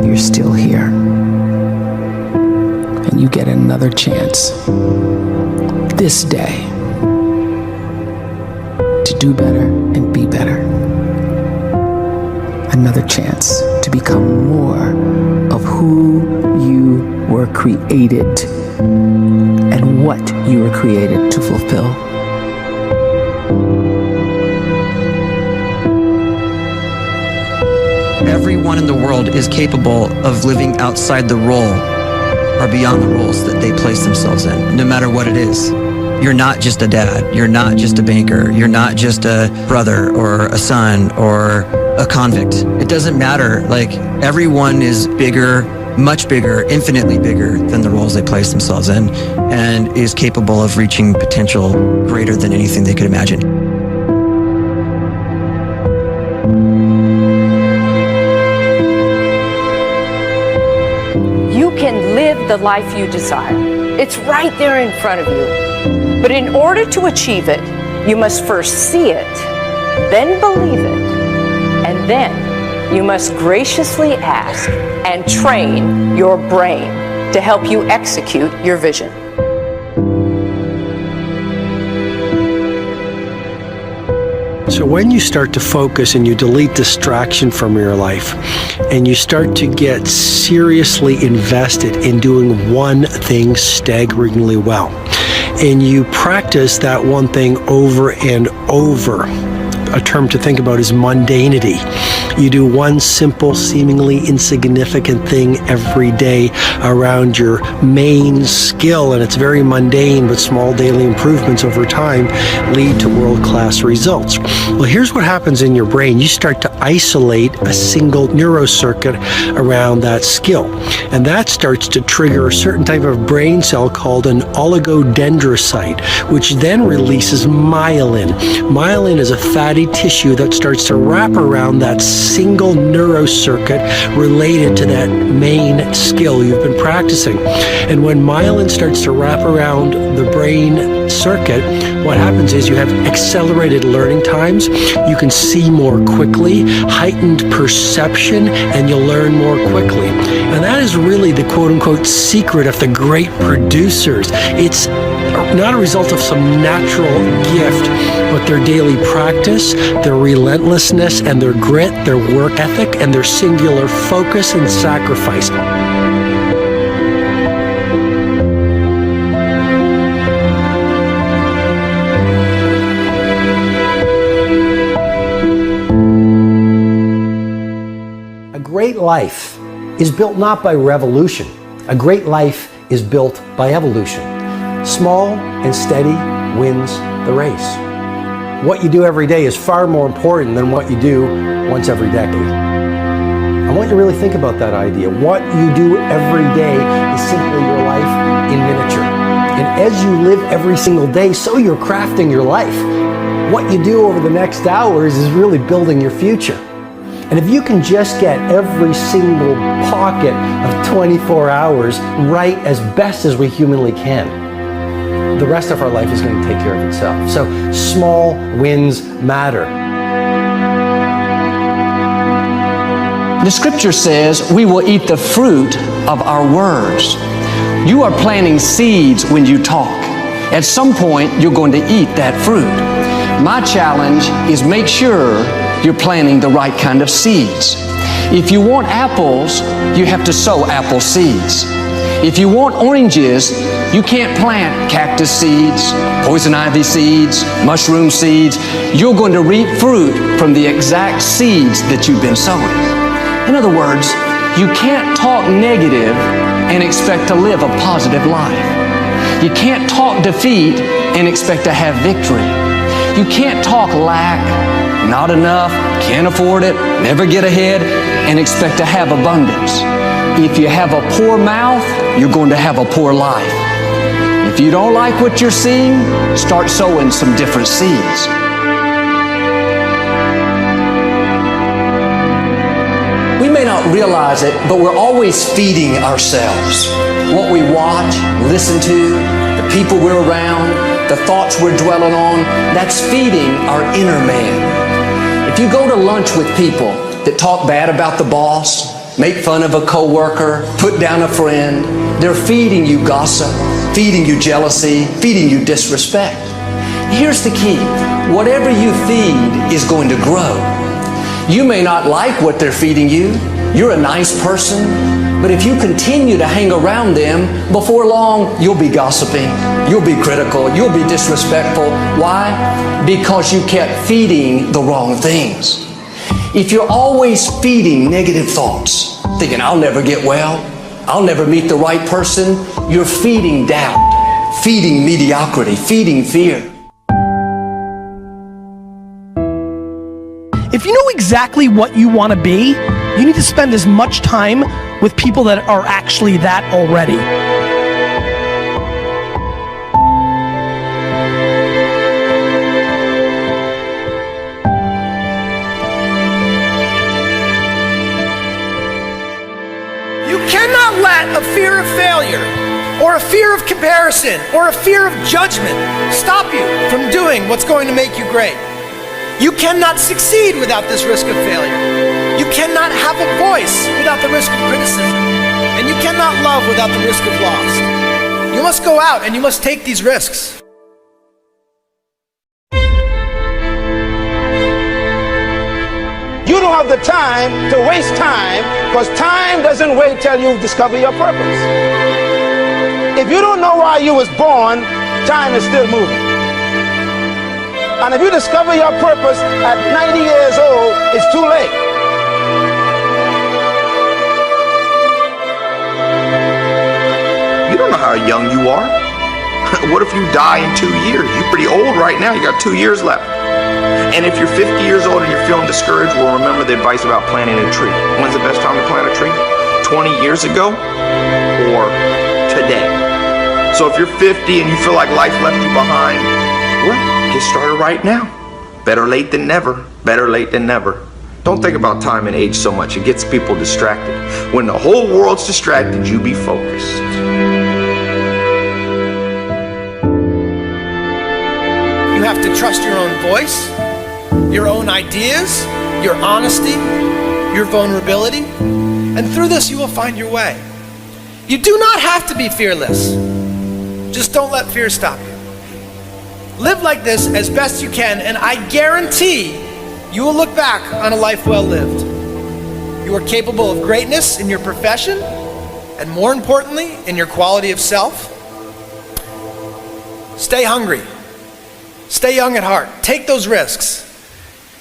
you're still here. And you get another chance this day to do better and be better. Another chance to become more of who you were created and what you were created to fulfill. Everyone in the world is capable of living outside the role or beyond the roles that they place themselves in, no matter what it is. You're not just a dad, you're not just a banker, you're not just a brother or a son or a convict. It doesn't matter. Like, everyone is bigger, much bigger, infinitely bigger than the roles they place themselves in, and is capable of reaching potential greater than anything they could imagine. You can live the life you desire. It's right there in front of you. But in order to achieve it, you must first see it, then believe it, and then you must graciously ask and train your brain to help you execute your vision. So when you start to focus and you delete distraction from your life, and you start to get seriously invested in doing one thing staggeringly well, and you practice that one thing over and over, a term to think about is mundanity. You do one simple, seemingly insignificant thing every day around your main skill, and it's very mundane, but small daily improvements over time lead to world-class results. Well, here's what happens in your brain. You start to isolate a single neurocircuit around that skill, and that starts to trigger a certain type of brain cell called an oligodendrocyte, which then releases myelin. Myelin is a fatty tissue that starts to wrap around that single neurocircuit related to that main skill you've been practicing. And when myelin starts to wrap around the brain circuit, what happens is you have accelerated learning times, you can see more quickly, heightened perception, and you'll learn more quickly. And that is really the quote-unquote secret of the great producers. It's not a result of some natural gift, but their daily practice, their relentlessness and their grit, their work ethic, and their singular focus and sacrifice. A great life is built not by revolution. A great life is built by evolution. Small and steady wins the race. What you do every day is far more important than what you do once every decade. I want you to really think about that idea. What you do every day is simply your life in miniature. And as you live every single day, so you're crafting your life. What you do over the next hours is really building your future. And if you can just get every single pocket of 24 hours right as best as we humanly can, the rest of our life is going to take care of itself. So small wins matter. The scripture says we will eat the fruit of our words. You are planting seeds when you talk. At some point, you're going to eat that fruit. My challenge is make sure you're planting the right kind of seeds. If you want apples, you have to sow apple seeds. If you want oranges, you can't plant cactus seeds, poison ivy seeds, mushroom seeds. You're going to reap fruit from the exact seeds that you've been sowing. In other words, you can't talk negative and expect to live a positive life. You can't talk defeat and expect to have victory. You can't talk lack, not enough, can't afford it, never get ahead, and expect to have abundance. If you have a poor mouth, you're going to have a poor life. If you don't like what you're seeing, start sowing some different seeds. We may not realize it, but we're always feeding ourselves. What we watch, listen to, the people we're around, the thoughts we're dwelling on, that's feeding our inner man. If you go to lunch with people that talk bad about the boss, make fun of a coworker, put down a friend. They're feeding you gossip, feeding you jealousy, feeding you disrespect. Here's the key. Whatever you feed is going to grow. You may not like what they're feeding you. You're a nice person, but if you continue to hang around them, before long, you'll be gossiping, you'll be critical, you'll be disrespectful. Why? Because you kept feeding the wrong things. If you're always feeding negative thoughts, thinking, I'll never get well, I'll never meet the right person, you're feeding doubt, feeding mediocrity, feeding fear. If you know exactly what you want to be, you need to spend as much time with people that are actually that already. You cannot let a fear of failure, or a fear of comparison, or a fear of judgment stop you from doing what's going to make you great. You cannot succeed without this risk of failure. You cannot have a voice without the risk of criticism. And you cannot love without the risk of loss. You must go out and you must take these risks. You don't have the time to waste time, because time doesn't wait till you discover your purpose. If you don't know why you was born, time is still moving. And if you discover your purpose at 90 years old, it's too late. You don't know how young you are. What if you die in 2 years? You're pretty old right now. You got 2 years left. And if you're 50 years old and you're feeling discouraged, well, remember the advice about planting a tree. When's the best time to plant a tree? 20 years ago or today? So if you're 50 and you feel like life left you behind, well, get started right now. Better late than never. Better late than never. Don't think about time and age so much. It gets people distracted. When the whole world's distracted, you be focused. You have to trust your own voice, your own ideas, your honesty, your vulnerability, and through this you will find your way. You do not have to be fearless. Just don't let fear stop you. Live like this as best you can, and I guarantee you will look back on a life well lived. You are capable of greatness in your profession, and more importantly, in your quality of self. Stay hungry. Stay young at heart. Take those risks.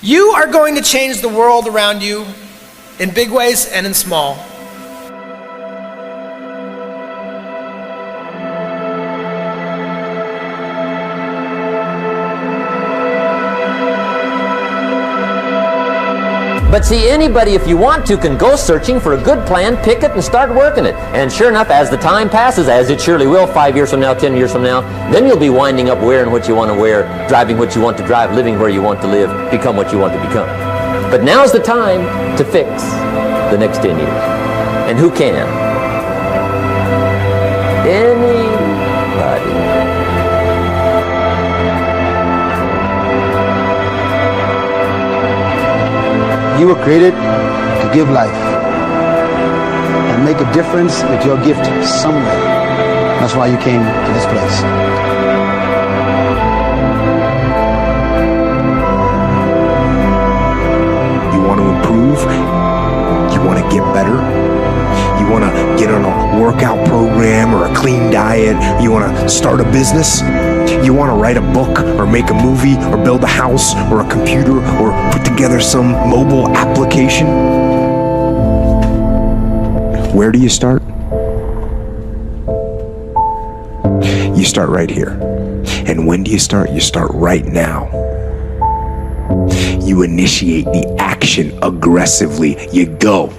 You are going to change the world around you in big ways and in small. But see, anybody, if you want to, can go searching for a good plan, pick it, and start working it. And sure enough, as the time passes, as it surely will, 5 years from now, 10 years from now, then you'll be winding up wearing what you want to wear, driving what you want to drive, living where you want to live, become what you want to become. But now's the time to fix the next 10 years. And who can? Anybody. You were created to give life and make a difference with your gift somewhere. That's why you came to this place. You want to improve? You want to get better? You want to get on a workout program or a clean diet? You want to start a business? You want to write a book or make a movie or build a house or a computer or put together some mobile application? Where do you start? You start right here. And when do you start? You start right now. You initiate the action aggressively. You go.